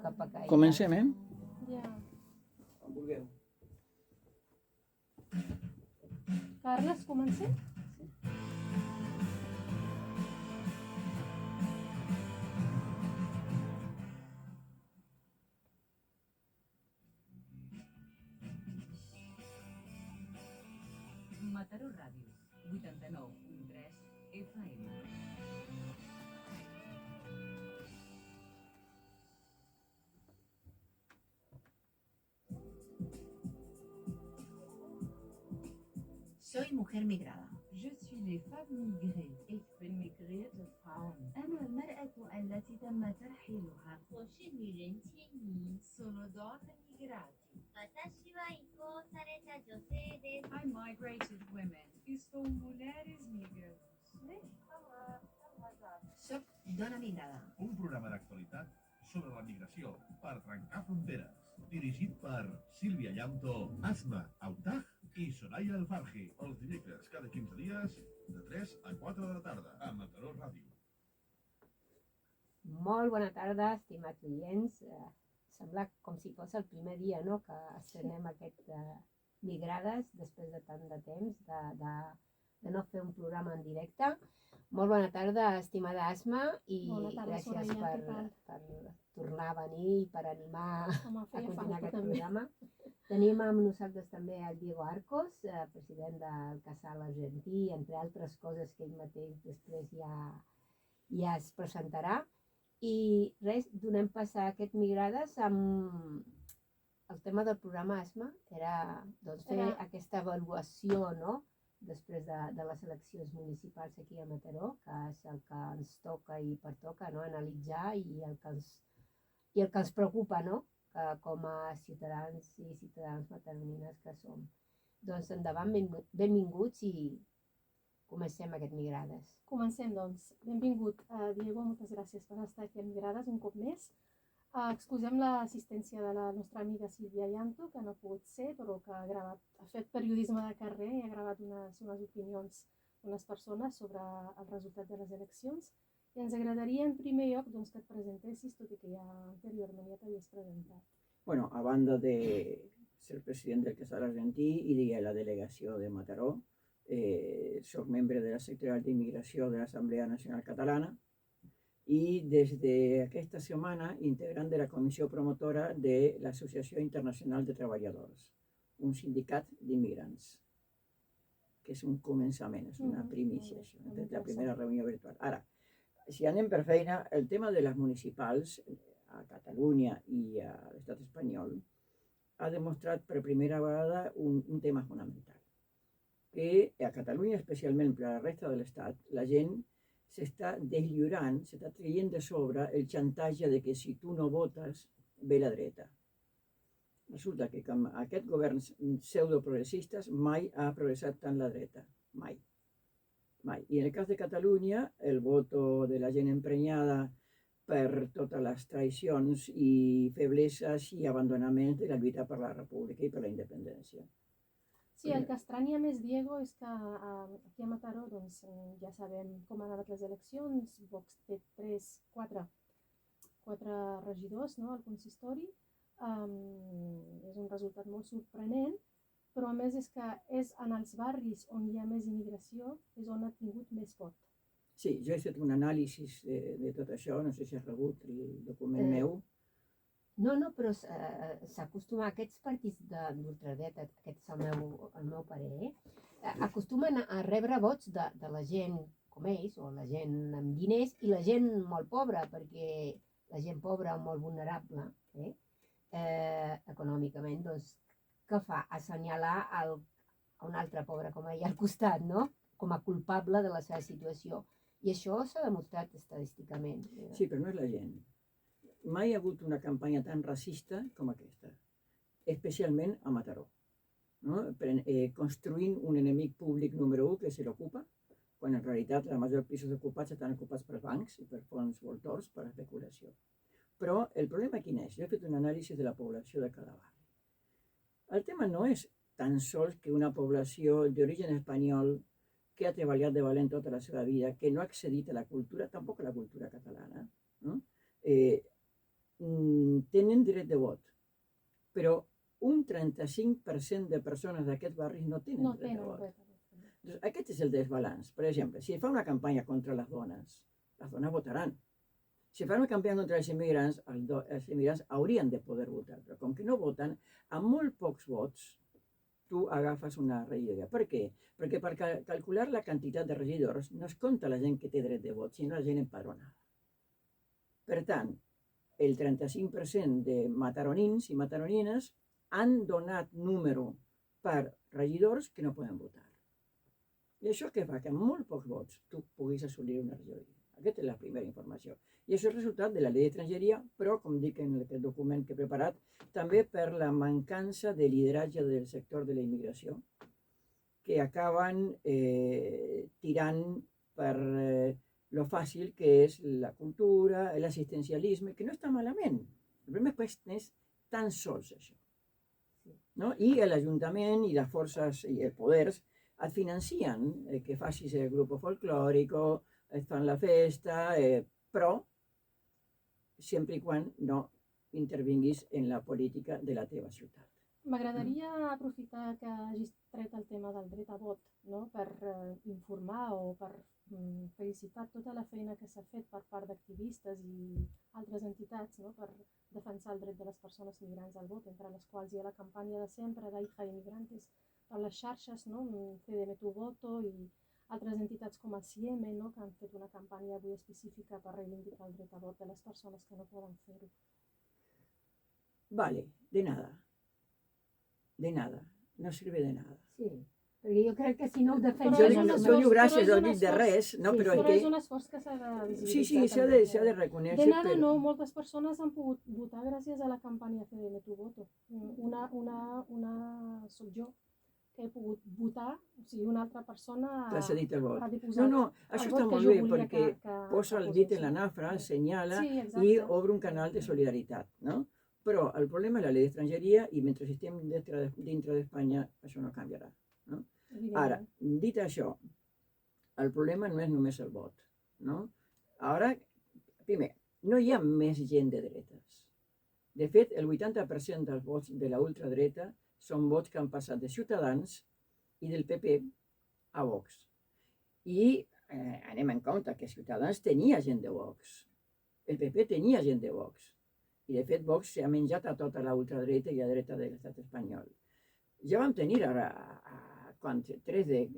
cap a Caire. Comencem, eh? Ja. Com vulgueu. Carles, comencem? Mataró Ràdio, 89.3 FM. Soy mujer migrada. Je suis les femmes migrées. Ich bin migrierte Frauen. أنا المرأة التي تم ترحيلها. 我是女人迁移。 Sono donna migrati. 私は移行された女性です。 I migrated women. Sou mulheres migrantes. Soc dona migrada. Un programa d'actualitat sobre la migració per trencar fronteres. Dirigit per Sílvia Llanto, Asma Autag i Soraya Alfarji. Els dimecres cada 15 dies, de 3 a 4 de la tarda, a Mataró Ràdio. Molt bona tarda, estimats oients. Sembla com si fos el primer dia, no?, que estrenem aquest Migrades després de tant de temps de no fer un programa en directe. Molt bona tarda, estimada Asma, i Bona tarda, gràcies Soraya, per tornar a venir i per animar Home, a feia continuar falta aquest també. programa. Tenim amb nosaltres també el Diego Arcos, president del Casal Argentí, entre altres coses que ell mateix després ja es presentarà. I res, donem pas a aquest Migrades amb el tema del programa Asma, era doncs, fer aquesta avaluació, no?, després de les eleccions municipals aquí a Mataró, que és el que ens toca i pertoca, no?, analitzar i el que ens preocupa, no?, com a ciutadans i ciutadanes mataronines que som. Doncs endavant, benvinguts i comencem aquest Migrades. Comencem, doncs. Benvingut, Diego, moltes gràcies per estar aquí a Migrades un cop més. Excusem l'assistència de la nostra amiga Sílvia Llanto, que no ha pogut ser, però que ha fet periodisme de carrer i ha gravat unes opinions d'unes persones sobre el resultat de les eleccions. I ens agradaria, en primer lloc, doncs, que et presentessis, tot i que ja anteriorment ja t'havies presentat. Bueno, a banda de ser president del Casal Argentí i de la delegació de Mataró, soc membre de la sectorial d'immigració de l'Assemblea Nacional Catalana i des d'aquesta setmana integrant de la comissió promotora de l'Associació Internacional de Treballadors, un sindicat d'immigrants, que és un començament, és una primícia, això, des de la primera reunió virtual. Ara, si anem per feina, el tema de les municipals a Catalunya i a l'estat espanyol ha demostrat per primera vegada un tema fonamental, que a Catalunya, especialment per a la resta de l'Estat, la gent s'està deslliurant, s'està traient de sobre el xantatge de que si tu no votes, ve la dreta. Resulta que com aquest govern pseudoprogressistes mai ha progressat tant la dreta, mai. Mai. I en el cas de Catalunya, el voto de la gent emprenyada per totes les traïcions i febleses i abandonaments de la lluita per la república i per la independència. Sí, el que estranya més, Diego, és que aquí a Mataró doncs, ja sabem com han anat les eleccions. Vox té 4 regidors, no?, al consistori. És un resultat molt sorprenent, però a més és que és en els barris on hi ha més immigració, és on ha tingut més vot. Sí, jo he fet un anàlisi de tot això, no sé si has rebut el document meu. No, però s'acostuma, aquests partits d'ultradreta, aquest és el meu parer, acostumen a rebre vots de la gent com ells, o la gent amb diners, i la gent molt pobra, perquè la gent pobra o molt vulnerable, econòmicament, doncs, què fa? Assenyalar un altre pobre com ell al costat, no?, com a culpable de la seva situació. I això s'ha demostrat estadísticament. Sí, però no és la gent. Mai ha hagut una campanya tan racista com aquesta, especialment a Mataró, no? Construint un enemic públic número 1, que és l'ocupa, quan en realitat la major pisos ocupats estan ocupats per bancs i per fons voltors per especulació. Però el problema quin és? Jo he fet un anàlisi de la població de cada barri. El tema no és tan sols que una població d'origen espanyol que ha treballat de valent tota la seva vida, que no ha accedit a la cultura, tampoc a la cultura catalana, no? tenen dret de vot, però un 35% de persones d'aquests barris no tenen No dret de tenen vot. dret. Doncs aquest és el desbalanç. Per exemple, si fa una campanya contra les dones votaran. Si fa una campanya contra els immigrants haurien de poder votar, però com que no voten, amb molt pocs vots tu agafes una regidoria. Per què? Perquè per calcular la quantitat de regidors no es compta la gent que té dret de vot, sinó la gent empadronada. Per tant, el 35% de mataronins i mataronines han donat número per regidors que no poden votar. I això què fa? Que amb molt pocs vots tu puguis assolir una regidoria. Aquesta és la primera informació. I això és resultat de la llei d'estrangeria, però, com dic en aquest document que he preparat, també per la mancança de lideratge del sector de la immigració, que acaben tirant per lo fàcil que és la cultura, l'assistencialisme, que no està malament. El problema és que és tan sols això. No? I l'Ajuntament i les forces i els poders et financien que facis el grup folclòric, et fan la festa, però sempre i quan no intervinguis en la política de la teva ciutat. M'agradaria aprofitar que hagis tret el tema del dret a vot, no? Per informar o per felicitar tota la feina que s'ha fet per part d'activistes i altres entitats, no? Per defensar el dret de les persones migrants al vot, entre les quals hi ha la campanya de sempre d'Hija Inmigrantes per les xarxes, no? CDM Tu Voto i altres entitats com el CIEME, no? Que han fet una campanya avui específica per reivindicar el dret a vot de les persones que no poden fer-ho. Vale, de nada. De nada, no sirve de nada. Sí, perquè jo crec que si no ho Però defensen... és un No esforç, diu gràcies, però és no un dic de esforç. res, no, Sí, però Però és és que... un esforç que s'ha de visibilitzar. Sí, s'ha de De reconèixer, nada, però... no, moltes persones han pogut votar gràcies a la campanya CDM Tu Voto. Soc jo, que he pogut votar, o sigui, una altra persona T'ha cedit el vot. ha posat No, el això vot està que molt jo bé volia perquè posa el dit en la posés. nafra, assenyala Sí, i exacte. obre un canal de solidaritat, no? Però el problema és la llei d'estrangeria i mentre estem dintre d'Espanya això no canviarà, no? Ara, dit això, el problema no és només el vot, no? Ara, primer, no hi ha més gent de dretes. De fet, el 80% dels vots de la ultradreta són vots que han passat de Ciutadans i del PP a Vox. I anem en compte que Ciutadans tenia gent de Vox, el PP tenia gent de Vox, i de fet Vox s'ha menjat a tota la ultradreta i la dreta de l'estat espanyol. Ja vam tenir ara tres de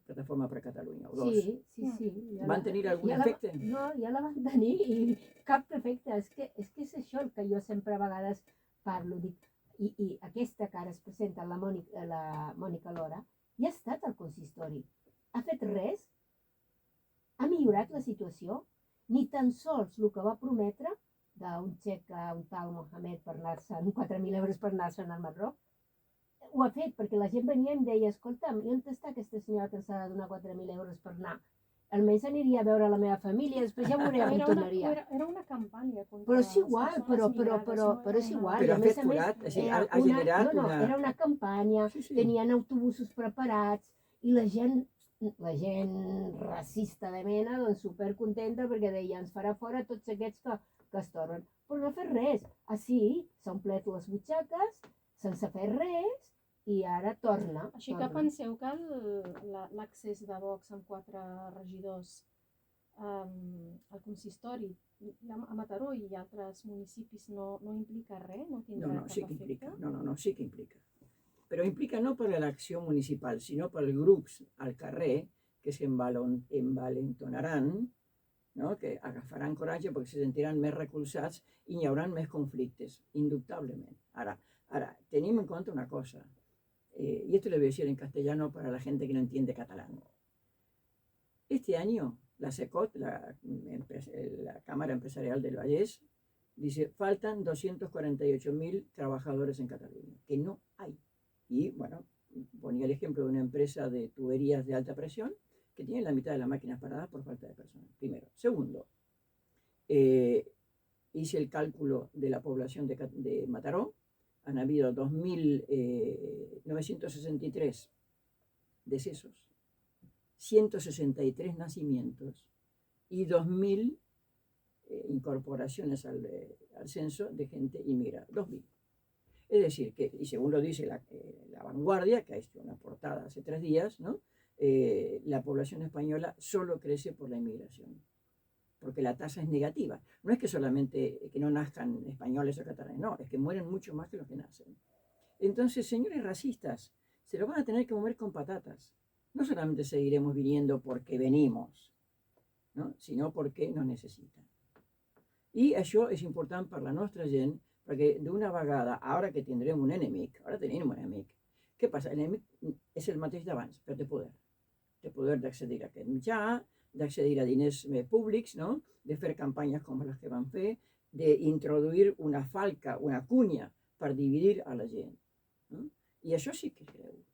Plataforma per Catalunya, o dos. Sí. Van tenir algun efecte? No, ja la van tenir i cap efecte. És que és això el que jo sempre a vegades parlo. Dic, i aquesta que ara es presenta, la Mònica Lora, ja ha estat al consistori. Ha fet res? Ha millorat la situació? Ni tan sols el que va prometre d'un xec a un tal Mohamed per anar-se'n, 4.000 euros per anar-se'n al Marroc, ho ha fet, perquè la gent venia i em deia, escolta'm, i on està aquesta senyora que ens ha de donar 4.000 euros per anar? Almenys aniria a veure la meva família, després ja veuré on tornaria. Era una campanya contra Però és igual, les però persones és migrades, igual. Però I ha a més fet a més, forat, o sigui, era ha generat una... una... Era una campanya, Sí. tenien autobusos preparats i la gent racista de mena, doncs supercontenta perquè deia, ens farà fora tots aquests que es tornen. Però no ha fet res. Així s'ha omplert les butxaques sense fer res i ara torna. Així que penseu que l'accés de Vox amb 4 regidors al consistori a Mataró i altres municipis no implica res? No tindrà No, cap sí que efecte? implica. No, sí que implica. Però implica no per l'acció municipal, sinó per grups al carrer que s'envalentonaran, no? Que agafaran coratge perquè se sentiran més recolzats i hi haurà més conflictes, indubtablement. Ara, tenim en compte una cosa, y esto le voy a decir en castellano para la gente que no entiende catalán. Este año, la SECOT, la Cámara Empresarial del Vallès, dice, faltan 248.000 trabajadores en Cataluña, que no hay. Y, bueno, ponía el ejemplo de una empresa de tuberías de alta presión que tiene la mitad de las máquinas paradas por falta de personal, primero. Segundo, hice el cálculo de la población de Mataró. Han habido 2.963 decesos, 163 nacimientos y 2.000 incorporaciones al censo de gente inmigrada, 2.000. Es decir, que, y según lo dice la Vanguardia, que ha hecho una portada hace 3 días, ¿no? La población española solo crece por la inmigración, porque la tasa es negativa. No es que solamente que no nazcan españoles o catalanes, no, es que mueren mucho más que los que nacen. Entonces, señores racistas, se lo van a tener que mover con patatas. No solamente seguiremos viniendo porque venimos, no? Sinó perquè nos necessiten. I això és important per la nostra gent, perquè d'una vegada, ara que tindrem un enemic, ara tenim un enemic, què passa? L'enemic és el mateix d'abans, però té poder. Té poder d'accedir a aquest mitjà, d'accedir a diners públics, no? De fer campanyes com les que van fer, d'introduir una falca, una cunya, per dividir a la gent. No? I això sí que és greu.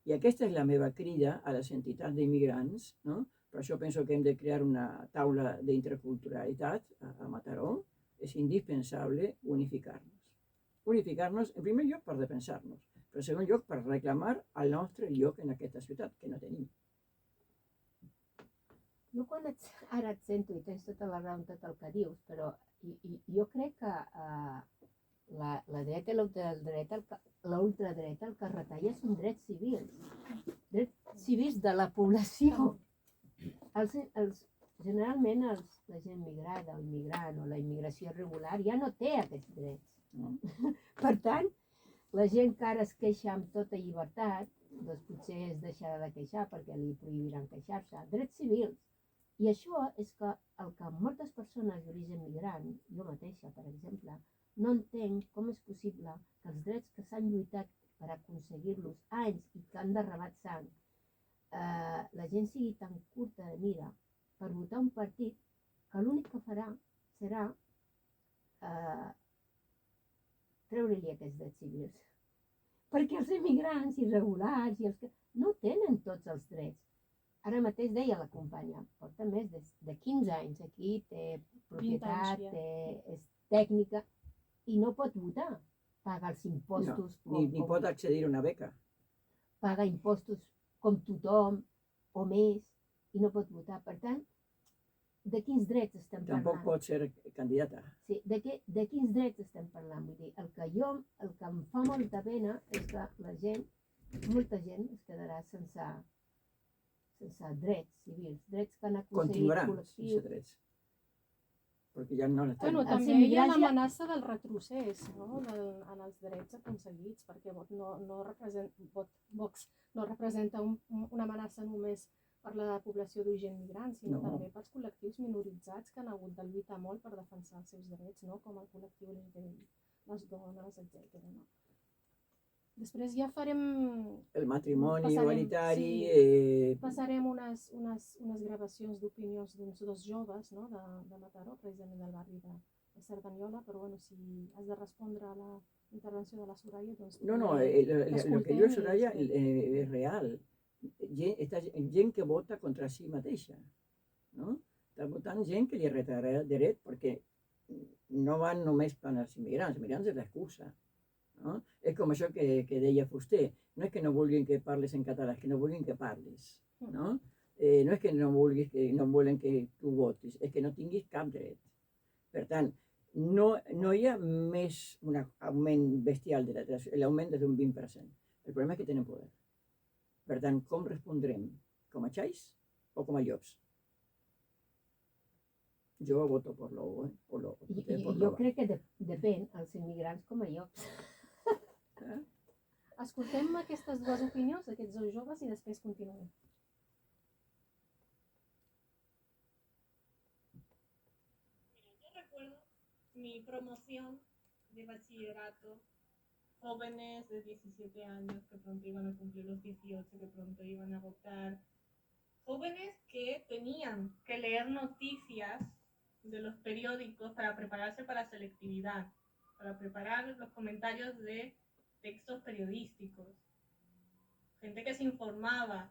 I aquesta és la meva crida a les entitats d'immigrants, no? Per això penso que hem de crear una taula d'interculturalitat a Mataró. És indispensable unificar-nos. Unificar-nos, en primer lloc, per defensar-nos, però en segon lloc, per reclamar el nostre lloc en aquesta ciutat, que no tenim. Jo ara et sento i tens tota la raó en tot el que dius, però jo crec que la dreta i l'ultradreta el que retalla són drets civils de la població. Generalment la gent migrada o immigrant o la immigració regular ja no té aquests drets. Per tant, la gent que ara es queixa amb tota llibertat, doncs potser es deixarà de queixar perquè li prohibiran queixar-se. Drets civils. I això és que el que moltes persones d'origen migrant, jo mateixa, per exemple, no entenc com és possible que els drets que s'han lluitat per aconseguir-los anys i que han derramat sang, la gent sigui tan curta de mira per votar un partit que l'únic que farà serà treure-li aquests drets civils. Perquè els immigrants irregulars i els que no tenen tots els drets. Ara mateix deia la companya, porta més de 15 anys aquí, té propietat, és tècnica i no pot votar. Paga els impostos. Ni pot accedir a una beca. Paga impostos com tothom o més i no pot votar. Per tant, de quins drets estem parlant? Tampoc pot ser candidata. Sí, de quins drets estem parlant? Vull dir, el que em fa molta pena és que la gent, molta gent es quedarà sense drets civils, drets que han aconseguit Continuaran col·lectius. sense drets. Perquè ja no l'estan. Bueno, també hi ha l'amenaça del retrocés, no? En els drets aconseguits, perquè Vox no representa una amenaça només per la població d'origen migrant, sinó també pels col·lectius minoritzats que han hagut de lluitar molt per defensar els seus drets, no? Com el col·lectiu LGTBI, les dones, etc. No? Després ja farem... El matrimoni igualitari... Sí, passarem unes gravacions d'opinions d'uns 2 joves, no? de Mataró, precisament del barri de Cerdanyola, però bueno, si has de respondre a la intervenció de la Soraya, doncs... No, lo que diu Soraya és real. Gent que vota contra si mateixa, no? Està votant gent que li retarà el dret perquè no van només per als immigrants és l'excusa. No? És com això que deia Fuster, no és que no vulguin que parles en català, és que no vulguin que parlis. No, no és que no volen que tu votis, és que no tinguis cap dret. Per tant, no hi ha més un augment bestial de l'augment és d'un 20%. El problema és que tenen poder. Per tant, com respondrem? Com a xais o com a llops? Jo voto per l'ou, Jo crec que depèn els immigrants com a llops. Escoltem aquestes 2 opinions d'aquests 2 joves i després continuem. Yo recuerdo mi promoción de bachillerato, jóvenes de 17 años que pronto iban a cumplir los 18, que pronto iban a votar, jóvenes que tenían que leer noticias de los periódicos para prepararse para selectividad, para preparar los comentarios de textos periodísticos, gente que se informaba,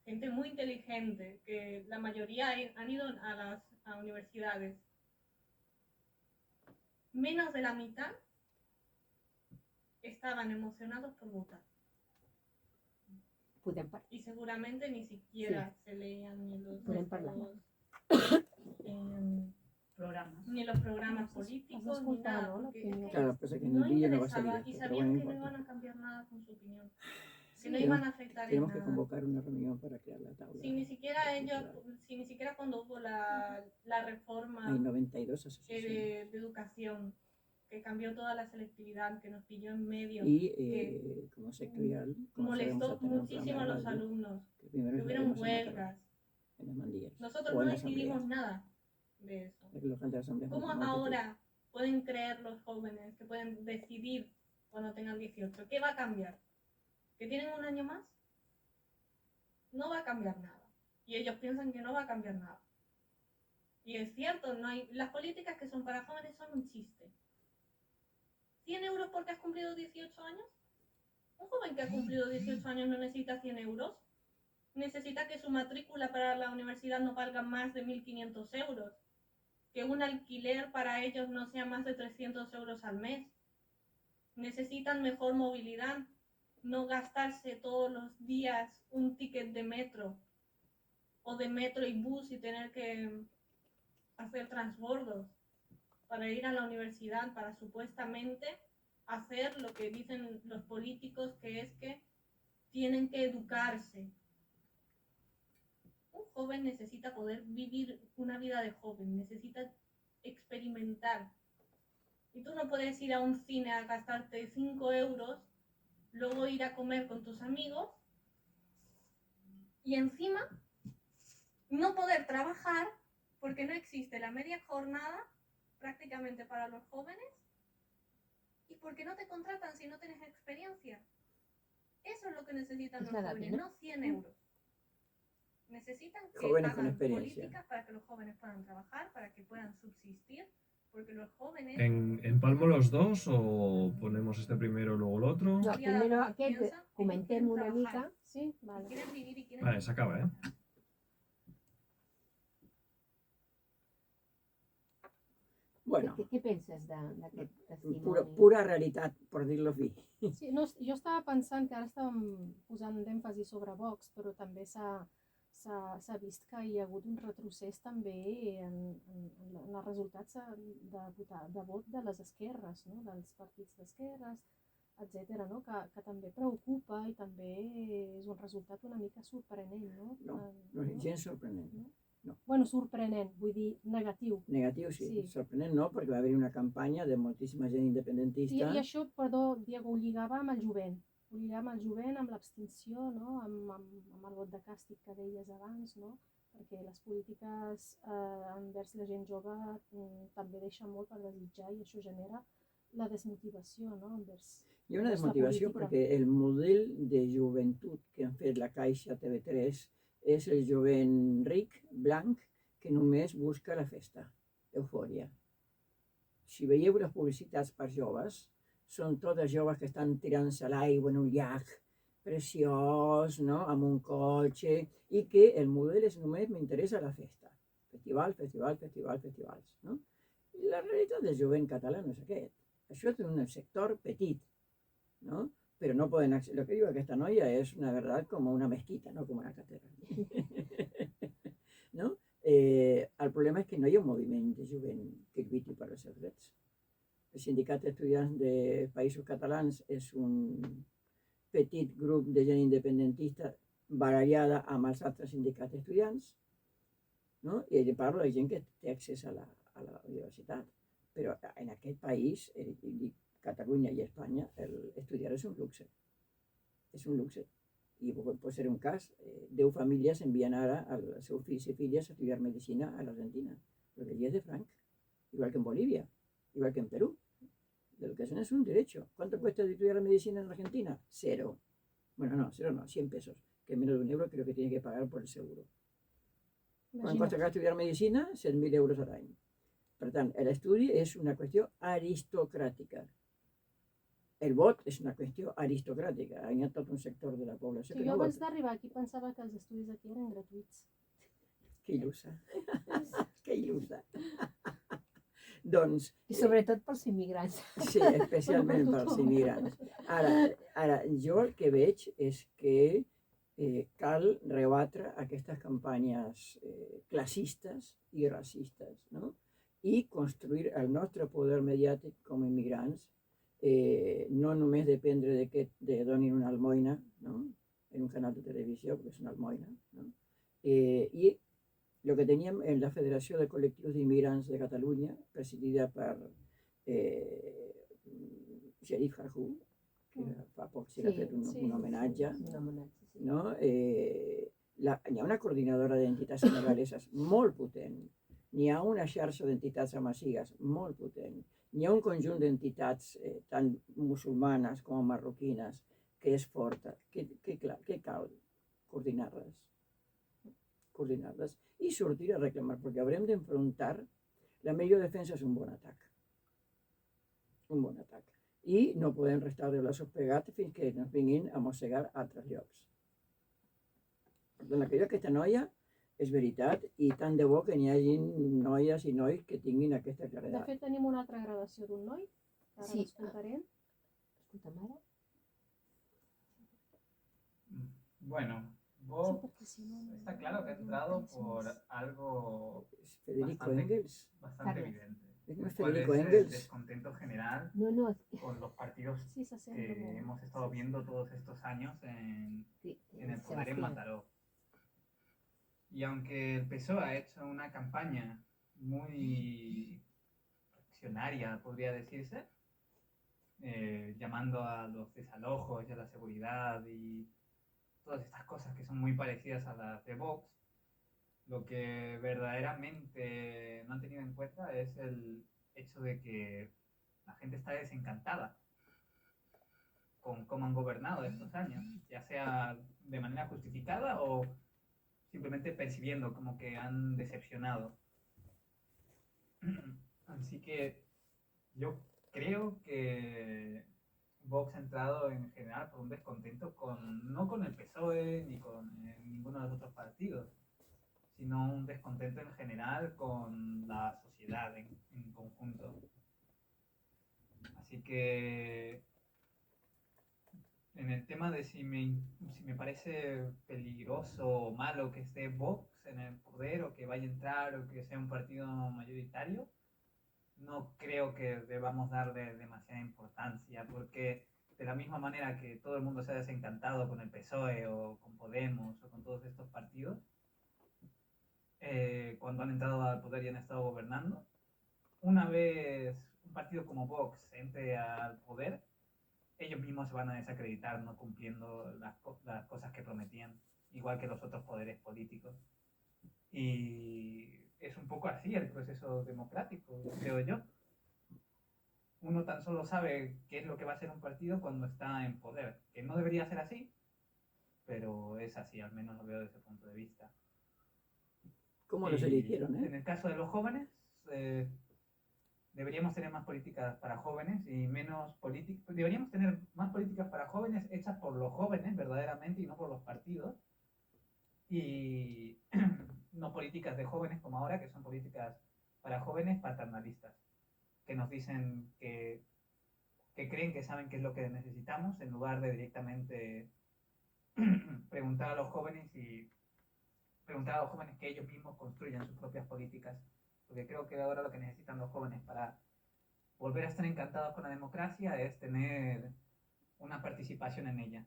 gente muy inteligente, que la mayoría han ido a universidades. Menos de la mitad estaban emocionados por votar. Y seguramente ni siquiera se leían ni los Podem parlar. programas. ni los programas Has políticos, ni escoltat, nada. no, porque es l'opinió? que Claro, pasa que en no el vídeo no va a salir interesaba y esto, pero bueno, sabían no que no importa. iban a cambiar nada con su opinión. Sí, Que no Tenemos- iban a afectar en Tenemos que nada. convocar una reunión para crear la tabla. Si ni siquiera ellos, cultural. si ni siquiera cuando hubo la reforma Hay 92 asociaciones. de educación, que cambió toda la selectividad, que nos pilló en medio, Y que como sectorial, como molestó sabemos, tener un muchísimo a programa los de radio, alumnos, que primero que hubieron llegaremos a Mataró, huelgas. en las Mandías, Nosotros o en no la asamblea, decidimos nada de eso. de los de la asamblea. ¿Cómo no, ahora pueden creer los jóvenes que pueden decidir cuando tengan 18? ¿Qué va a cambiar? ¿Que tienen un año más? No va a cambiar nada. Y ellos piensan que no va a cambiar nada. Y es cierto, no hay, las políticas que son para jóvenes son un chiste. ¿100 euros porque has cumplido 18 años? Un joven que ha cumplido 18 años no necesita 100 euros. Necesita que su matrícula para la universidad no valga más de 1.500 euros. Que un alquiler para ellos no sea más de 300 euros al mes. Necesitan mejor movilidad, no gastarse todos los días un ticket de metro o de metro y bus y tener que hacer transbordos para ir a la universidad, para supuestamente hacer lo que dicen los políticos, que es que tienen que educarse. Un joven necesita poder vivir una vida de joven, necesita experimentar. Y tú no puedes ir a un cine a gastarte 5 euros, luego ir a comer con tus amigos y encima no poder trabajar porque no existe la media jornada prácticamente para los jóvenes y porque no te contratan si no tienes experiencia. Eso es lo que necesitan Es los la jóvenes, lámina. no 100 euros. Necesitan que Jóvenes con hagan experiencia. políticas para que los jóvenes puedan trabajar, para que puedan subsistir, porque los jóvenes... ¿Empalmo los dos o ponemos este primero y luego el otro? No, Hauria de primero la aquest, confiança, comentem ellos una quieren mica. trabajar, Sí, y vale. quieren vivir y quieren Vale, s'acaba, eh? Bueno, Què penses d'aquest testimoni? pura realitat, per dir-lo fi. Sí, no, jo estava pensant que ara estàvem posant d'èmfasi sobre Vox, però també s'ha vist que hi ha hagut un retrocés també en els resultats de vot de les esquerres, no? Dels partits d'esquerres, etc., no? Que també preocupa i també és un resultat una mica sorprenent, no? No és gens sorprenent. Bueno, sorprenent, vull dir negatiu. Negatiu sí, Sí. sorprenent no, perquè va haver una campanya de moltíssima gent independentista. I això, perdó, Diego, ho lligava amb el jovent. Ho lligava amb el jovent, amb l'abstenció, no? amb el vot de càstig que deies abans, no? Perquè les polítiques envers la gent jove també deixen molt per desitjar i això genera la desmotivació, no? Hi ha una la desmotivació política. perquè el model de joventut que han fet la Caixa TV3 és el jovent ric, blanc, que només busca la festa, eufòria. Si veieu les publicitats per joves, són totes joves que estan tirant-se a l'aigua en un llac preciós, no? Amb un cotxe, i que el model és només m'interessa la festa. Festival, festival, festival, festivals. No? I la realitat del jovent català no és aquest. Això és un sector petit, no? Pero no pueden acceder. Lo que digo aquesta noia és una verdad como una mezquita, no como una catedral. ¿No? El problema és que no hi ha un moviment de jovent que lluiti per els seus drets. El Sindicat d'Estudiants de Països Catalans és un petit grup de gent independentista barallada amb els altres sindicats d'estudiants, no? I parlo de gent que té accés a la universitat. Però en aquest país, Catalunya i Espanya, estudiar és un luxe. És un luxe. I pot ser un cas, 10 famílies envien ara els seus fills i filles a estudiar medicina a l'Argentina, perquè allí és de franc, igual que en Bolívia, igual que en Perú. La educación es un derecho. ¿Cuánto cuesta estudiar medicina en Argentina? 0. Bueno, no, 0 no, 100 pesos, que menos de €1 creo que tiene que pagar por el seguro. ¿Cuánto costa estudiar medicina? 100.000 euros a l'any. Per tant, l'estudi és una qüestió aristocràtica. El vot és una qüestió aristocràtica. Hi ha tot un sector de la població que Jo no abans vota. d'arribar aquí pensava que els estudis aquí eren gratuïts. Que il·lusa. Que il·lusa. Doncs... I sobretot pels immigrants. Sí, especialment Bueno, per pels tothom. immigrants. Ara, jo el que veig és que cal rebatre aquestes campanyes classistes i racistes, no? i construir el nostre poder mediàtic com a immigrants, no només dependre de que te donin una almoina, no? En un canal de televisió, perquè és una almoina, no? I el que teníem en la Federació de Col·lectius d'Immigrants de Catalunya, presidida per Sherif Harhoum, que fa poc s'hi ha fet un homenatge, no? Hi ha una coordinadora d'entitats senegaleses molt potent, n'hi ha una xarxa d'entitats amazigues molt potent, n'hi ha un conjunt d'entitats tant musulmanes com marroquines que és forta. Què cal? Coordinar-les i sortir a reclamar, perquè haurem d'enfrontar. La millor defensa és un bon atac. I no podem restar de braços pegats fins que ens vinguin a mossegar a altres llocs. Per tant, aquesta noia és veritat, i tant de bo que n'hi hagi noies i nois que tinguin aquesta De claredat. fet, tenim una altra gravació d'un noi, que ara l'escoltarem. Escolta'm ara. Bueno, Vox está claro que ha entrado por algo Federico Engels. bastante evidente. Es más ¿Cuál Federico es el Engels. descontento general No, con los partidos Sí, se sent que hemos estado viendo todos estos años en el poder en Mataró? Y aunque el PSOE ha hecho una campaña muy accionaria, podría decirse, llamando a los desalojos y a la seguridad y todas estas cosas que son muy parecidas a las de Vox, lo que verdaderamente no han tenido en cuenta es el hecho de que la gente está desencantada con cómo han gobernado estos años, ya sea de manera justificada o simplemente percibiendo como que han decepcionado. Así que yo creo que Vox ha entrado en general por un descontento no con el PSOE ni con ninguno de los otros partidos, sino un descontento en general con la sociedad en conjunto. Así que en el tema de si me parece peligroso o malo que esté Vox en el poder o que vaya a entrar o que sea un partido mayoritario, no creo que debamos darle demasiada importancia, porque de la misma manera que todo el mundo se ha desencantado con el PSOE o con Podemos o con todos estos partidos, cuando han entrado al poder y han estado gobernando, una vez un partido como Vox entre al poder, ellos mismos se van a desacreditar no cumpliendo las cosas que prometían, igual que los otros poderes políticos. Y es un poco así el proceso democrático, creo yo. Uno tan solo sabe qué es lo que va a ser un partido cuando está en poder, que no debería ser así, pero es así, al menos lo veo desde ese punto de vista. ¿Cómo los eligieron? En el caso de los jóvenes, deberíamos tener más políticas para jóvenes y menos políticas. Deberíamos tener más políticas para jóvenes hechas por los jóvenes verdaderamente y no por los partidos. Y no políticas de jóvenes como ahora, que son políticas para jóvenes paternalistas, que nos dicen que creen que saben qué es lo que necesitamos, en lugar de directamente preguntar a los jóvenes que ellos mismos construyan sus propias políticas. Porque creo que ahora lo que necesitan los jóvenes para volver a estar encantados con la democracia es tener una participación en ella.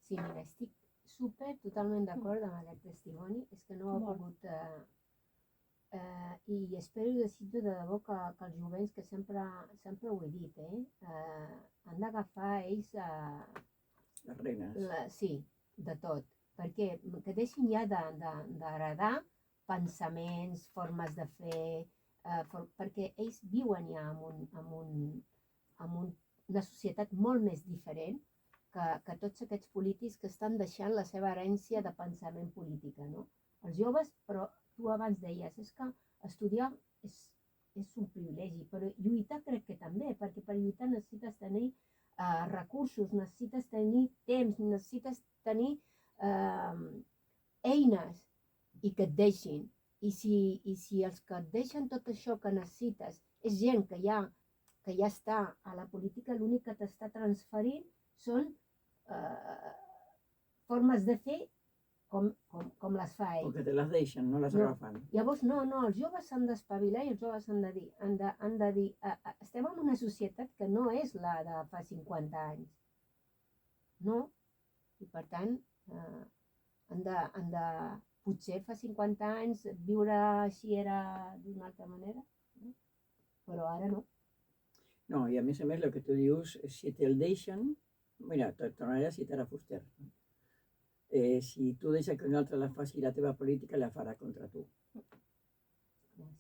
Sí, mira, estic totalment d'acord amb aquest testimoni. És que no ho ha pogut... I espero i desitjo de debò que els jovents, que sempre ho he dit, han d'agafar ells... Les regnes. Sí, de tot. Perquè que deixin ja d'heredar pensaments, formes de fer, perquè ells viuen ja en una societat molt més diferent que tots aquests polítics que estan deixant la seva herència de pensament política, no? Els joves, però tu abans deies, és que estudiar és un privilegi, però lluitar crec que també, perquè per lluitar necessites tenir recursos, necessites tenir temps, necessites tenir eines i que et deixin. I si els que et deixen tot això que necessites és gent que ja està a la política, l'únic que t'està transferint són formes de fer com les fa ell. Porque te las deixen, no les No. agafen. Llavors, no, els joves s'han d'espavilar i els joves han de dir estem en una societat que no és la de fa 50 anys. No? I per tant, han de potser fa 50 anys viure així era d'una altra manera, no? Però ara no. No, i a més, el que tu dius, si te'l deixen, mira, tornaré a citar a Fuster. Si tu deixes que un altre la faci, la teva política la farà contra tu.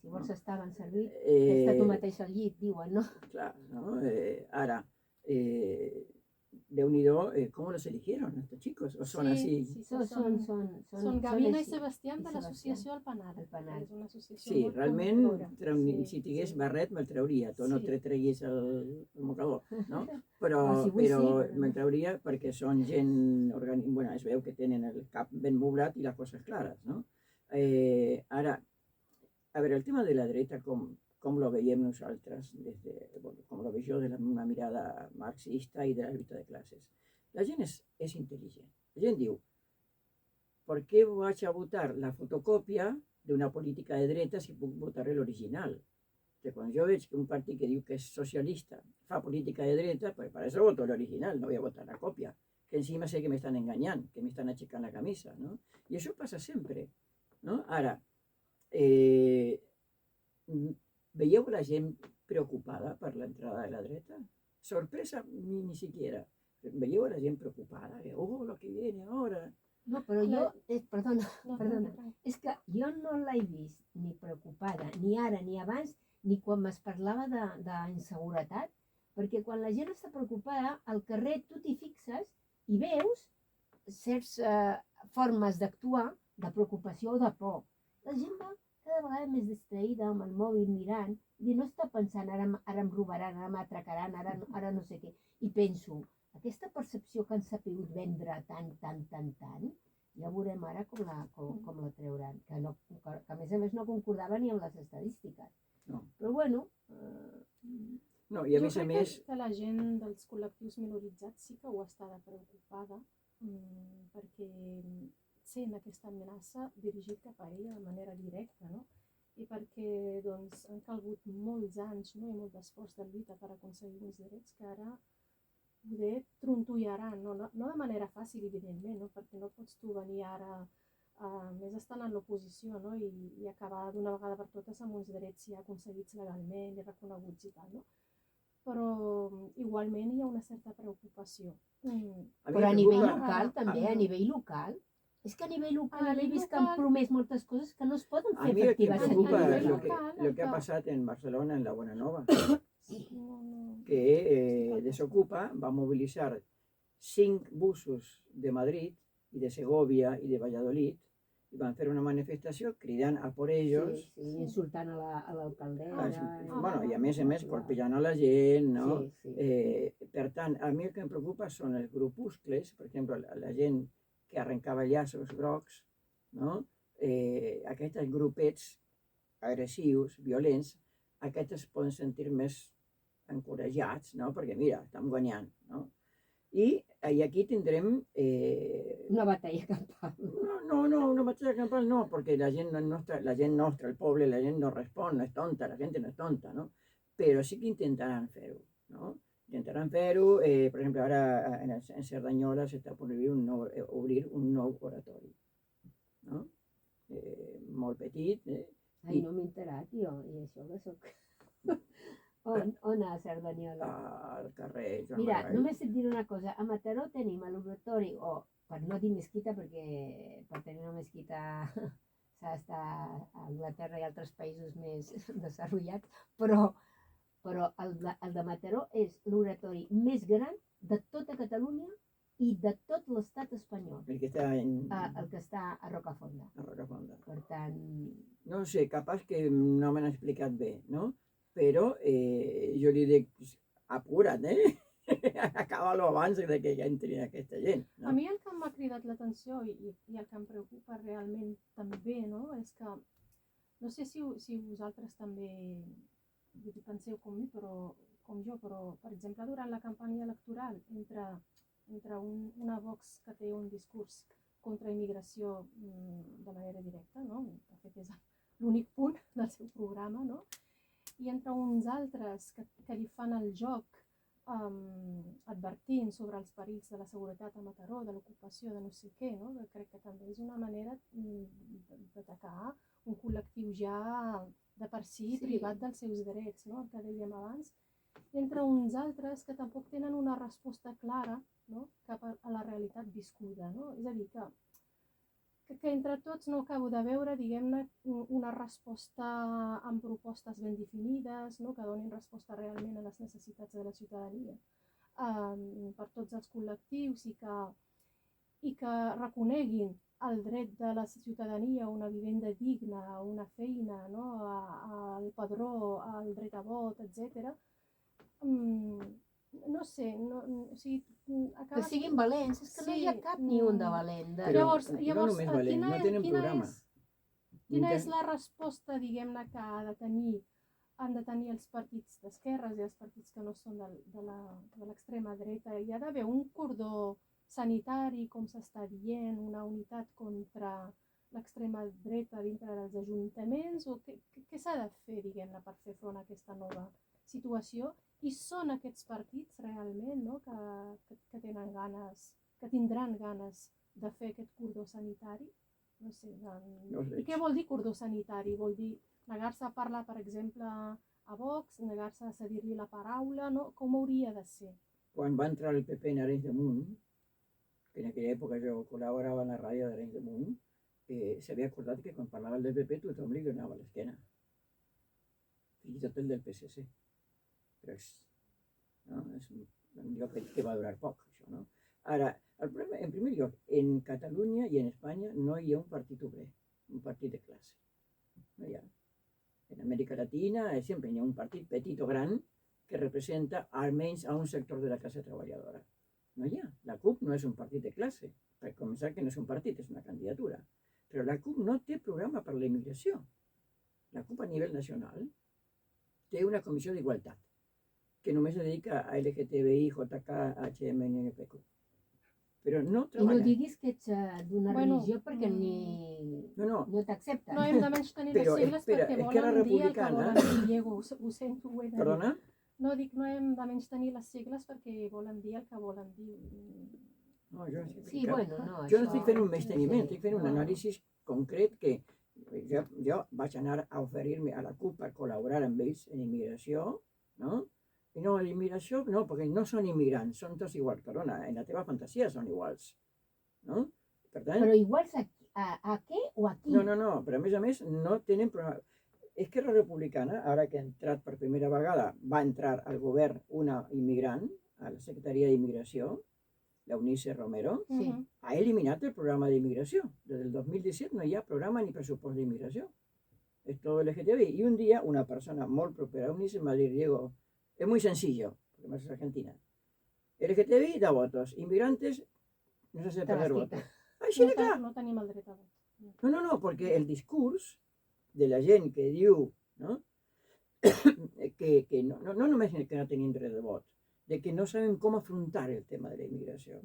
Si vols estar ben servit, fes-te tu mateix al llit, diuen, no? Clar, no? Ara, Déu-n'hi-do, ¿cómo los eligieron estos chicos? ¿O son así? Sí, Són Gavina i així. Sebastián de I l'associació El Panal. El Panal. És una associació Sí, molt realment, promotora. si tingués barret me'l trauria, tu no Sí. te treguis el mocador, no? Però, No, si vull sí, però no. me'l trauria perquè són gent, bueno, es veu que tenen el cap ben moblat i les coses clares, no? Ara, a veure, el tema de la dreta, com lo veiem nosaltres, com lo veig jo de una mirada marxista i de la lluita de classes. La gent és intel·ligent. La gent diu, ¿por qué vaig a votar la fotocòpia d'una política de dreta si puc votar l'original? Que quan jo veig que un partit que diu que és socialista fa política de dreta, pues para eso voto l'original, no voy a votar la còpia. Que encima sé que m'estan enganyant, que m'estan aixecant la camisa, no? I això passa sempre, no? Ara, veieu la gent preocupada per l'entrada de la dreta? Sorpresa ni siquiera. Veieu la gent preocupada, que, lo que viene ahora. No, però jo, perdona, No, és que jo no l'he vist ni preocupada, ni ara, ni abans, ni quan es parlava d'inseguretat, perquè quan la gent està preocupada, al carrer tu t'hi fixes i veus certes formes d'actuar de preocupació o de por. La gent va cada vegada més distraïda amb el mòbil mirant i no està pensant ara em robaran, ara m'atracaran, ara no sé què. I penso, aquesta percepció que han sabut vendre tant, ja veurem ara com la trauran, que a més no concordava ni amb les estadístiques. No. Però bueno... No, i a més, Jo crec que la gent dels col·lectius minoritzats sí que ho està preocupada, perquè sent aquesta amenaça dirigit cap a ella de manera directa, no? I perquè doncs, han calgut molts anys, no? I molt d'esforç de lluita per aconseguir uns drets que ara poder trontollaran, no de manera fàcil, evidentment, no? Perquè no pots tu venir ara, més estant en l'oposició, no? I acabar d'una vegada per totes amb uns drets ja aconseguits legalment i reconeguts i tal, no? Però igualment hi ha una certa preocupació. Però a nivell local també, a nivell local. És que a nivell local he vist que han promès moltes coses que no es poden fer efectives a nivell local. Lo que ha passat en Barcelona, en la Bonanova, que Desocupa va mobilitzar 5 busos de Madrid i de Segovia i de Valladolid i van fer una manifestació cridant a por ellos. Sí, insultant a l'alcaldessa. Bueno, i a més, colpejant a la gent, no? Sí. Per tant, a mi el que em preocupa són els grupuscles, per exemple, la gent que arrencava llaços grocs, no? Aquests grupets agressius, violents, aquests es poden sentir més encorajats, no? Perquè mira, estan guanyant, no? I aquí tindrem... Una batalla campal. No, una batalla campal no, perquè la gent nostra, el poble, la gent no respon, no és tonta, la gent no és tonta, no? Però sí que intentaran fer-ho, no? Intentaran fer-ho, per exemple, ara en Cerdanyola s'està per obrir un nou oratori, no? Molt petit. Ai, no m'he enterat jo, i això que soc... On a Cerdanyola? Al carrer Joan Mira, Maragall. només et diré una cosa. A Mataró tenim l'oratori, o per no dir mesquita, perquè per tenir una mesquita s'ha d'estar a Anglaterra i altres països més desenvolupats, però el de Mataró és l'oratori més gran de tota Catalunya i de tot l'estat espanyol. El que està a Rocafonda. A Rocafonda. Per tant... No sé, capaç que no m'han explicat bé, no? Però jo li dic, apura't, acaba-lo abans de que ja entri aquesta gent. A mi el que m'ha cridat l'atenció i el que em preocupa realment també, no? És que, no sé si vosaltres també penseu com jo, però, per exemple, durant la campanya electoral, entre una Vox que té un discurs contra immigració de manera directa, no? De fet és l'únic punt del seu programa, no? I entre uns altres que li fan el joc advertint sobre els perills de la seguretat a Mataró, de l'ocupació, de no sé què, no? Crec que també és una manera d'atacar un col·lectiu ja de per si privat dels seus drets, no? El que dèiem abans. I entre uns altres que tampoc tenen una resposta clara, no? Cap a la realitat viscuda, no? És a dir, que entre tots no acabo de veure, diguem-ne, una resposta amb propostes ben definides, no? Que donin resposta realment a les necessitats de la ciutadania per tots els col·lectius i que reconeguin el dret de la ciutadania a una vivenda digna, a una feina, no? Al padró, al dret a vot, etc. No sé, o sigui, que siguin valents, és que no hi ha cap ni un de valent. Llavors, no només valents, no tenen programa. Quina és la resposta, diguem-ne, que han de tenir els partits d'esquerres i els partits que no són de l'extrema dreta? Hi ha d'haver un cordó sanitari, com s'està dient, una unitat contra l'extrema dreta dintre dels ajuntaments, o què s'ha de fer, diguem-ne, per fer front a aquesta nova situació? I són aquests partits realment, no? que tenen ganes, que tindran ganes de fer aquest cordó sanitari? No sé, i què vol dir cordó sanitari? Vol dir negar-se a parlar, per exemple, a Vox, negar-se a cedir-li la paraula, no? Com hauria de ser? Quan va entrar el PP en Arenys de Munt, que en aquella època jo col·laborava en la ràdio d'Arenys de Munt, s'havia acordat que quan parlava el del PP tothom li donava l'esquena. Fins i tot el del PSC. Però és un lloc que va durar poc, això, no? Ara, el problema, en primer lloc, en Catalunya i en Espanya no hi ha un partit obrer, un partit de classe. No hi ha. En Amèrica Latina sempre hi ha un partit petit o gran que representa almenys a un sector de la classe treballadora. No hi ha. La CUP no és un partit de classe. Per començar, que no és un partit, és una candidatura. Però la CUP no té programa per la immigració. La CUP a nivell nacional té una comissió d'igualtat que només es dedica a LGTBI, JK, HM i NPQ. Però no treballa. I no diguis que ets d'una religió perquè no t'accepten. No hem de menys tenir les sigles perquè volen dir el que volen dir, Diego. Ho sento, ho he de dir. Perdona? No, dic, no hem de menys tenir les sigles perquè volen dir el que volen dir. No, jo no Sí, bueno, no. Jo no estic fent un menysteniment, estic fent un anàlisi concret que jo vaig anar a oferir-me a la CUP per col·laborar amb ells en immigració, no? I no, l'immigració no, perquè no són immigrants, són tots iguals. Perdona, en la teva fantasia són iguals, no? Per tant... Però iguals a què o aquí? No, però a més no tenen programa. Esquerra Republicana, ara que ha entrat per primera vegada, va entrar al govern una immigrant, a la Secretaria d'Immigració, l'Eunice Romero, ha eliminat el programa d'immigració. Des del 2017 no hi ha programa ni pressupost d'immigració. És tot LGTBI. I un dia una persona molt propera a Eunice em va dir, Diego, es muy sencillo, porque más es Argentina. LGTBI da votos, inmigrantes no se hace perder votos. Així de clar. No tenim el dret a vot. No, perquè el discurs de la gent que diu, no? que no només que no tenim dret de vot, de que no saben com afrontar el tema de la immigració.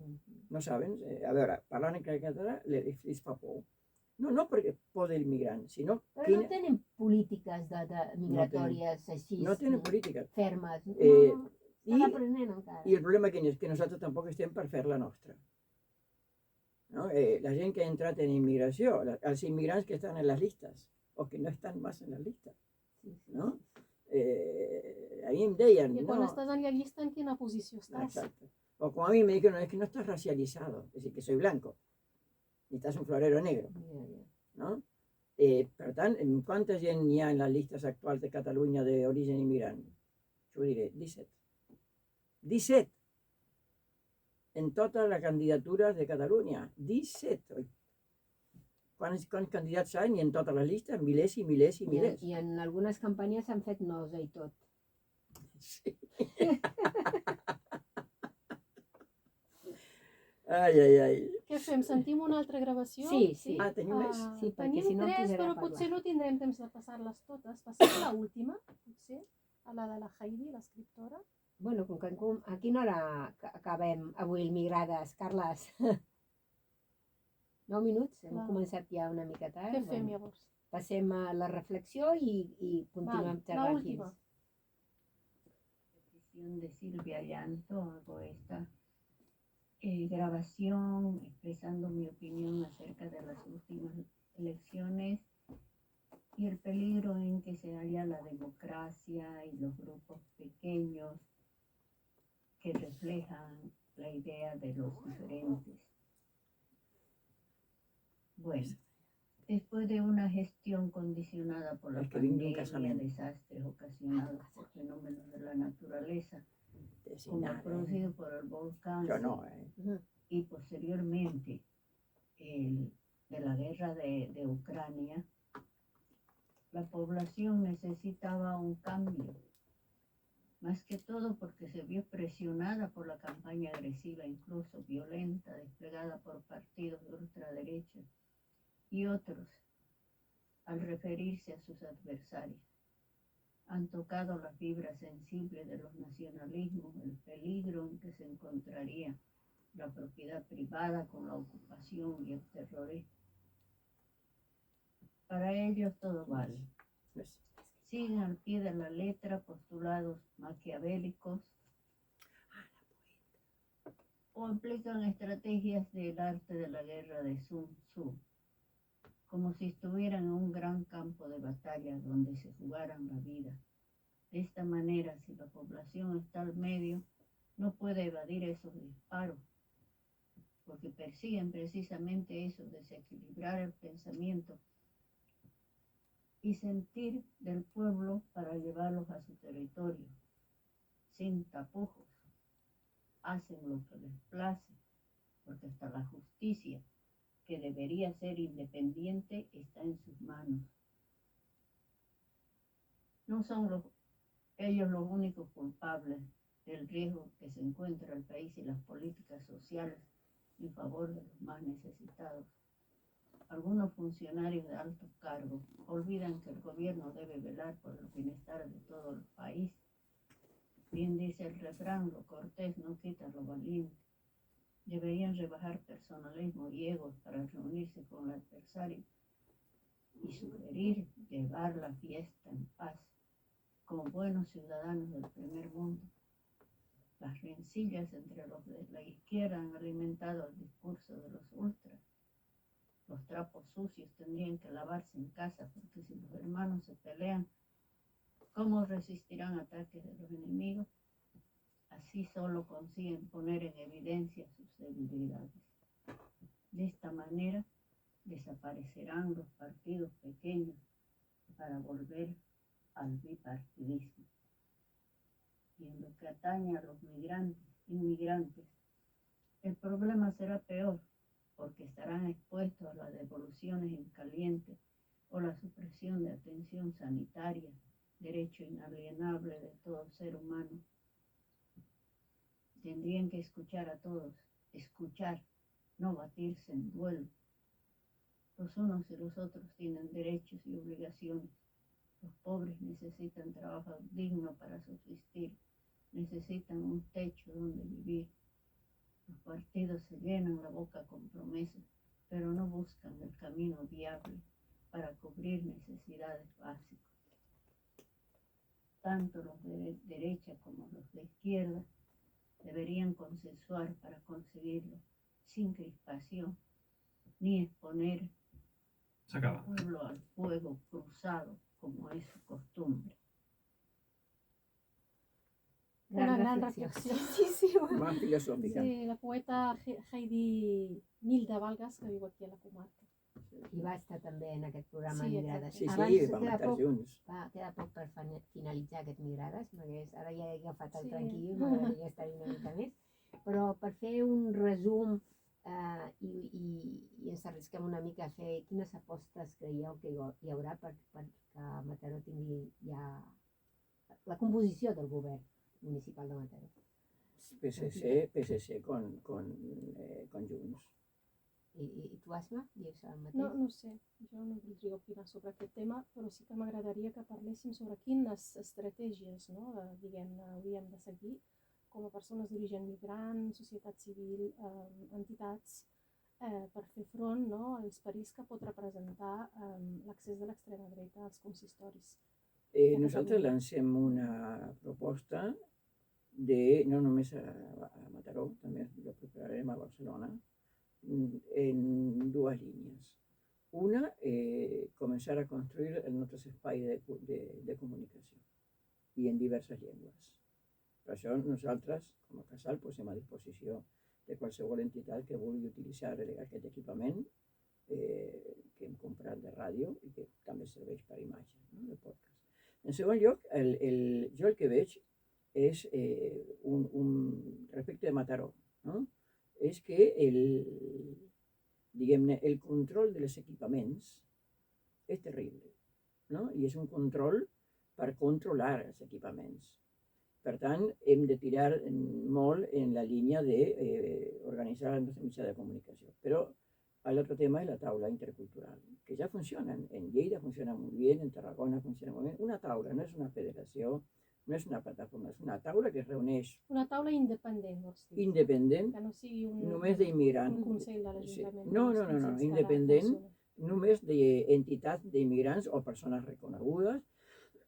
No saben, a veure, parlant en català els fa por. No perquè por del migrant, sinó... Però no tenen polítiques migratòries així, no tenen polítiques fermes. Estan aprenent encara. I el problema és que nosaltres tampoc estem per fer la nostra. No? La gent que ha entrat en immigració, els immigrants que estan en les llistes, o que no estan més en les llistes, no? A mi em deien... I quan estàs en la llista, en quina posició estàs? Exacto. O como a mí me dijeron, es que no estás racializado, es decir, que soy blanco. I estàs un florero negre, no? Per tant, quanta gent hi ha en les llistes actuals de Catalunya d'origen immigrant? Jo diré, 17. 17! En totes les candidatures de Catalunya, 17! Quants candidats hi ha en totes les llistes? Milers i milers i milers. I en algunes campanyes s'han fet nosa i tot. Sí. Ai. Què fem? Sentim una altra gravació? Sí. Ah, tenim més? Sí, perquè tenim si no 3, però potser no tindrem temps de passar-les totes. Passem a l'última, potser, a la de la Heidi, l'escriptora. Bueno, com que a quina hora acabem avui el Migrades, Carles? 9 minuts, hem Clar. començat ja una mica tard. Què fem llavors? Passem a la reflexió i continuem la xerrant última. fins. Petición de Silvia Llanto, hago esta grabación expresando mi opinión acerca de las últimas elecciones y el peligro en que se halla la democracia y los grupos pequeños que reflejan la idea de los diferentes. Bueno, después de una gestión condicionada por la Es que vine a un pandemia, casamiento. desastres ocasionados por fenómenos de la naturaleza, como Designar, el producido por el volcán Yo no, y posteriormente de la guerra de Ucrania, la población necesitaba un cambio, más que todo porque se vio presionada por la campaña agresiva, incluso violenta, desplegada por partidos de ultraderecha y otros, al referirse a sus adversarios. Han tocado las fibras sensibles de los nacionalismos, el peligro en que se encontraría la propiedad privada con la ocupación y el terrorismo. Para ellos todo vale. pues, Siguen al pie de la letra postulados maquiavélicos o aplican estrategias del arte de la guerra de Sun Tzu, como si estuvieran en un gran campo de batalla donde se jugaran la vida. De esta manera, si la población está al medio, no puede evadir esos disparos, porque persiguen precisamente eso, desequilibrar el pensamiento y sentir del pueblo para llevarlos a su territorio, sin tapujos. Hacen lo que les place, porque hasta la justicia, que debería ser independiente, está en sus manos. No son ellos los únicos culpables del riesgo que se encuentra el país y las políticas sociales en favor de los más necesitados. Algunos funcionarios de altos cargos olvidan que el gobierno debe velar por el bienestar de todo el país. Bien dice el refrán, lo cortés no quita lo valiente. Deberían rebajar personalismo y egos para reunirse con el adversario y sugerir llevar la fiesta en paz, como buenos ciudadanos del primer mundo. Las rencillas entre los de la izquierda han alimentado el discurso de los ultras. Los trapos sucios tendrían que lavarse en casa, porque si los hermanos se pelean, ¿cómo resistirán ataques de los enemigos? Así solo consiguen poner en evidencia sus debilidades. De esta manera desaparecerán los partidos pequeños para volver al bipartidismo. Y en lo que atañe a los inmigrantes, el problema será peor, porque estarán expuestos a las devoluciones en caliente o la supresión de atención sanitaria, derecho inalienable de todo ser humano. Tendrían que escuchar a todos, escuchar, no batirse en duelo. Los unos y los otros tienen derechos y obligaciones. Los pobres necesitan trabajo digno para subsistir, necesitan un techo donde vivir. Los partidos se llenan la boca con promesas, pero no buscan el camino viable para cubrir necesidades básicas. Tanto los de derecha como los de izquierda deberían consensuar para conseguirlo, sin crispación, ni exponer al pueblo al fuego cruzado, como es su costumbre. Una gran reflexió. Sí, sí, más filosófica. Sí, la poeta Heidi Nilda Valgas, que viu aquí a la comarca. I va estar també en aquest programa Sí, Migrades. Sí, Abans sí, vam queda estar poc, junts. queda poc per finalitzar aquest Migrades, ara ja he agafat el Sí. tranquil, m'agradaria estar-hi una mica més, però per fer un resum i ens arrisquem una mica a fer quines apostes creieu que hi haurà perquè Mataró tingui ja la composició del govern municipal de Mataró. PSC con Junts. I tu, Asma, dius el mateix? No sé, jo no voldria opinar sobre aquest tema, però sí que m'agradaria que parléssim sobre quines estratègies, no, diguem-ne, hauríem de seguir com a persones d'origen migrant, societat civil, entitats, per fer front, no, als perills que pot representar l'accés de l'extrema dreta als consistoris. Nosaltres lancem una proposta de, no només a Mataró, també lo prepararem a Barcelona, en dues línies. Una, començar a construir els nostres espais de comunicació i en diverses llengües. Per això nosaltres, com a Casal, posem a disposició de qualsevol entitat que vulgui utilitzar aquest equipament que hem comprat de ràdio i que també serveix per imatge, no? De podcast. En segon lloc, jo el que veig és respecte de Mataró, no? És que diguem-ne, el control dels equipaments és terrible, no? I és un control per controlar els equipaments. Per tant, hem de tirar molt en la línia d'organitzar el nostre mitjà de comunicació. Però l'altre tema és la taula intercultural, que ja funciona. En Lleida funciona molt bé, en Tarragona funciona molt bé. Una taula no és una federació, no és una plataforma, és una taula que es reuneix. Una taula independent, vols dir? Independent, Que no sigui només d'immigrants. un consell de l'Ajuntament. No, independent, només d'entitats d'immigrants o persones reconegudes,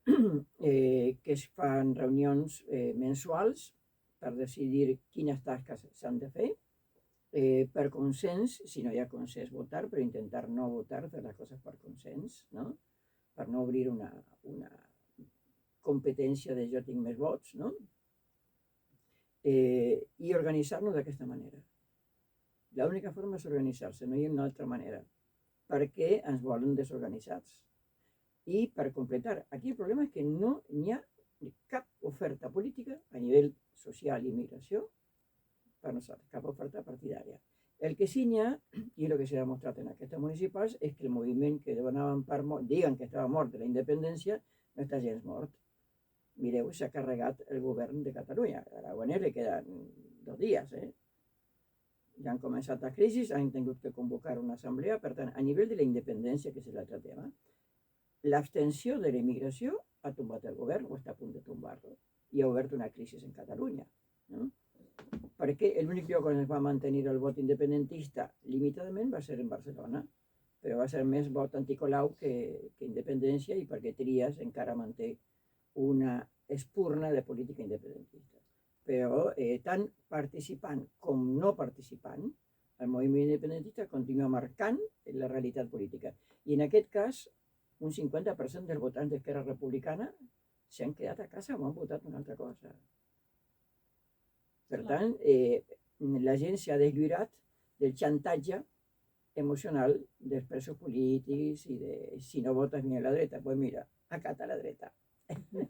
que es fan reunions mensuals per decidir quines tasques s'han de fer, per consens, si no hi ha consens votar, però intentar no votar, fer les coses per consens, no? Per no obrir una competència de jo tinc més vots, no? I organitzar-nos d'aquesta manera. L'única forma és organitzar-se, no hi ha una altra manera, perquè ens volen desorganitzats. I per completar, aquí el problema és que no hi ha cap oferta política a nivell social i immigració per nosaltres, cap oferta partidària. El que sí n'hi ha, i el que s'ha demostrat en aquestes municipals, és que el moviment que donaven per mort, diguen que estava mort de la independència, no està gens mort. Mireu, s'ha carregat el govern de Catalunya. A l'Aragonès li queden 2 dies, Ja han començat les crisis, han tingut que convocar una assemblea, per tant, a nivell de la independència, que és l'altre tema, l'abstenció de l'immigració ha tombat el govern o està a punt de tombar-lo i ha obert una crisi en Catalunya, no? Perquè l'únic lloc on es va mantenir el vot independentista limitadament va ser en Barcelona, però va ser més vot anticolau que independència i perquè Trias encara manté una espurna de política independentista. Però tant participant com no participant, el moviment independentista continua marcant la realitat política. I en aquest cas, un 50% dels votants d'Esquerra Republicana s'han quedat a casa o han votat una altra cosa. Per tant, la gent s'ha deslliurat del xantatge emocional dels presos polítics i de si no votes ni a la dreta, doncs mira, acata la dreta.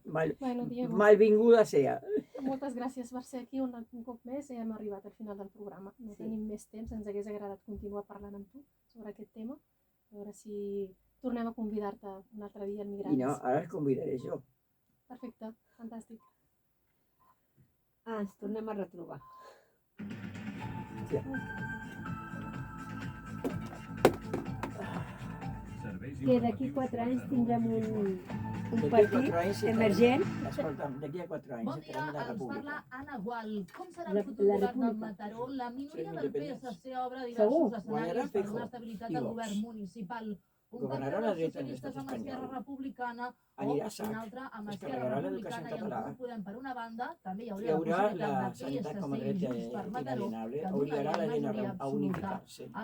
Malvinguda sea. Moltes gràcies per ser aquí un cop més i hem arribat al final del programa. No tenim més temps, ens hagués agradat continuar parlant amb tu sobre aquest tema. A veure si tornem a convidar-te un altre dia al Migrants. I no, ara els convidaré jo. Perfecte, fantàstic. Ens tornem a retrobar. Sí. Que d'aquí 4 anys tindrem un partit emergent. Escolta'm, d'aquí a 4 anys Bon dia, entrarem a la ens República. parla Anna Gual. Com serà el futur govern del Mataró? La minoria del PSC obre diversos escenaris per donar estabilitat al govern municipal. Un partit dels socialistes amb Esquerra Republicana o un altre amb Esquerra Republicana i en Comú Podem per una banda. També hi hauria la possibilitat de PSC i Junts per Mataró, que donaria la majoria absoluta.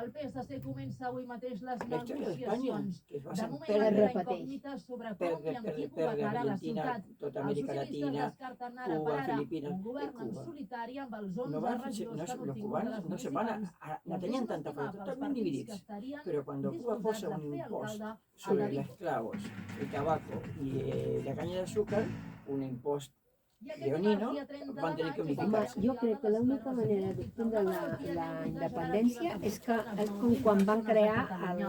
El PSC comença avui mateix les negociacions. De moment, hi ha incògnites sobre com i amb qui governarà la ciutat. Els socialistes descarten ara per ara un govern en solitari amb els 11 regidors que han obtingut de les municipals. No tenien tanta fe, totalment dividits. Però quan Cuba posa un impost sobre los clavos, el tabaco y la caña de azúcar, un impost leonino, van tener que unificar-se. Jo crec que l'única manera d'obtenir la independència és com quan van crear el